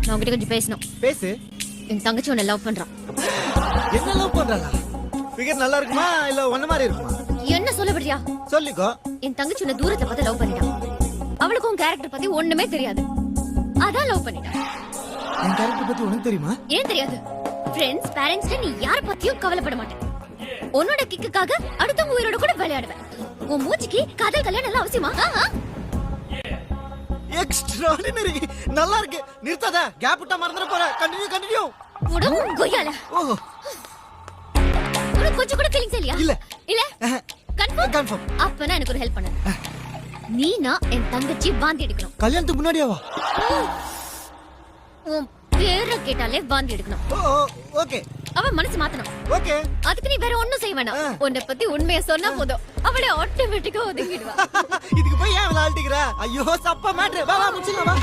நான் உங்ககிட்ட கொஞ்சம் பேசணும். பேசு. என் தங்கச்சி உன்னை லவ் பண்றான். என்ன லவ் பண்றாளா? ஃபிகர் நல்லா இருக்குமா இல்ல ஒண்ணு மாதிரி இருக்குமா? என்ன சொல்ல விடுறியா? சொல்லிக்கோ. என் தங்கச்சி உன்னை தூரத்தை பார்த்து லவ் பண்ணிட்டான். அவளுக்கு உன் கேரக்டர் பத்தி ஒண்ணுமே தெரியாது, அதான் லவ் பண்ணிட்டான். என் கேரக்டர் பத்தி உனக்கு தெரியுமா? ஏன் தெரியாது? ஃப்ரெண்ட்ஸ் பேரண்ட்ஸ் நீ யார பத்தியும் கவலைப்பட மாட்டேன். உன்னோட கிக்குக்காக அடுத்தவங்க உயிரோட கூட விளையாடுவேன். உன் மூச்சிக்கு காதல் கல்யாணம் எல்லாம் அவசியமா? எக்ஸ்ட்ராடினரி. நல்லா இருக்கு. நிறுத்தாத. கேப் விட்டா மறந்துட போற. கண்டினியூ. உடம்பு கொய்யால. ஓ. உனக்கு கொஞ்சம் கூட ஃபீலிங்ஸ் இல்லையா? இல்ல. கன்ஃபார்ம். அப்பனா எனக்கு ஒரு ஹெல்ப் பண்ணு. நீனா என் தங்கச்சி வாந்தி எடுக்கணும். கல்யாணத்துக்கு முன்னாடியாவா? உன் பேரை கேட்டாலே வாந்தி எடுக்கணும். ஓகே. அவன் மனசு மாத்தணும். ஓகே. அதுக்கு நீ வேற ஒண்ணும் செய்ய வேணாம். உன்னை பத்தி உண்மையை சொன்னா போதும், அவளே ஆட்டோமேட்டிக்கா ஒதுங்கிடுவா. இதுக்கு போய் ஏன் விளையாடிக்கிற? ஐயோ சப்ப மேட்ரு. வா முடிச்சிடலாம் வா.